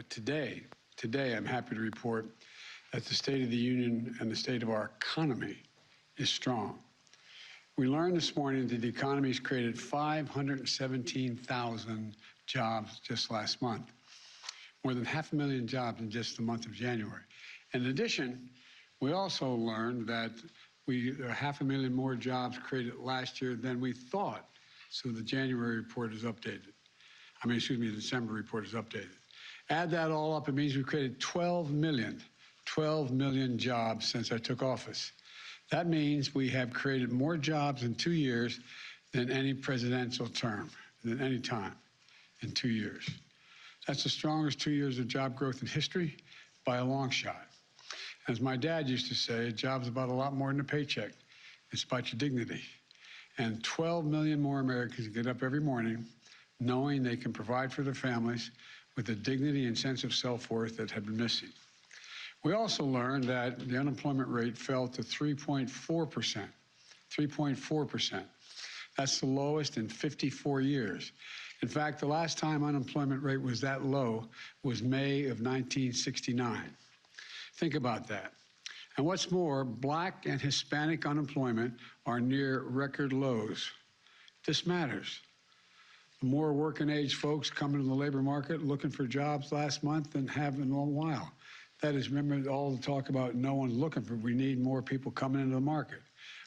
But today, I'm happy to report that the State of the Union and the state of our economy is strong. We learned this morning that the economy has created 517,000 jobs just last month, more than 500,000 jobs in just the month of January. In addition, we also learned that there are 500,000 more jobs created last year than we thought. So the January report is updated. The December report is updated. Add that all up, it means we've created 12 million jobs since I took office. That means we have created more jobs in 2 years than any presidential term, than any time in 2 years. That's the strongest 2 years of job growth in history by a long shot. As my dad used to say, a job's about a lot more than a paycheck. It's about your dignity. And 12 million more Americans get up every morning knowing they can provide for their families with the dignity and sense of self-worth that had been missing. We also learned that the unemployment rate fell to 3.4%. 3.4%. That's the lowest in 54 years. In fact, the last time unemployment rate was that low was May of 1969. Think about that. And what's more, Black and Hispanic unemployment are near record lows. This matters. The more working-age folks come into the labor market looking for jobs last month than have in a long while. That is, remember all the talk about no one's looking for, we need more people coming into the market.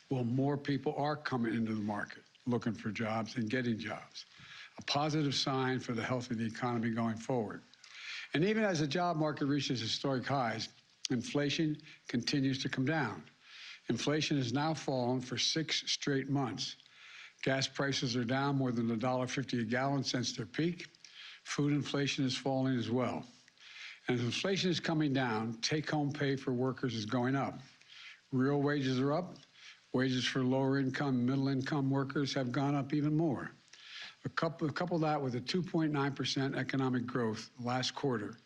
Well, more people are coming into the market looking for jobs and getting jobs. A positive sign for the health of the economy going forward. And even as the job market reaches historic highs, inflation continues to come down. Inflation has now fallen for 6 straight months. Gas prices are down more than $1.50 a gallon since their peak. Food inflation is falling as well. And as inflation is coming down, take-home pay for workers is going up. Real wages are up. Wages for lower-income, middle-income workers have gone up even more. Couple that with a 2.9% economic growth last quarter,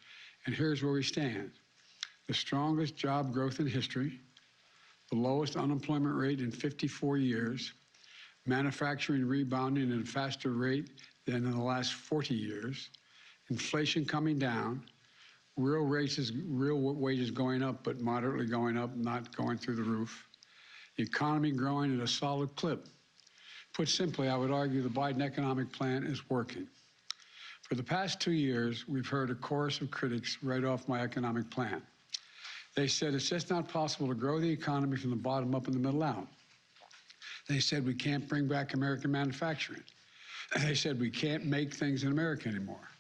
and here's where we stand. The strongest job growth in history, the lowest unemployment rate in 54 years, manufacturing rebounding at a faster rate than in the last 40 years, inflation coming down, real wages going up, but moderately going up, not going through the roof, the economy growing at a solid clip. Put simply, I would argue the Biden economic plan is working. For the past 2 years, we've heard a chorus of critics write off my economic plan. They said it's just not possible to grow the economy from the bottom up and the middle out. They said we can't bring back American manufacturing. They said we can't make things in America anymore.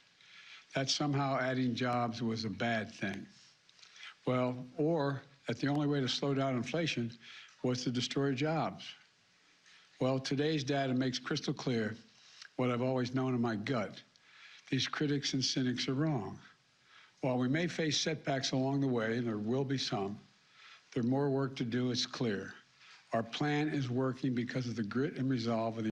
That somehow adding jobs was a bad thing. Well, or that the only way to slow down inflation was to destroy jobs. Well, today's data makes crystal clear what I've always known in my gut. These critics and cynics are wrong. While we may face setbacks along the way, and there will be some, there's more work to do, it's clear. Our plan is working because of the grit and resolve of the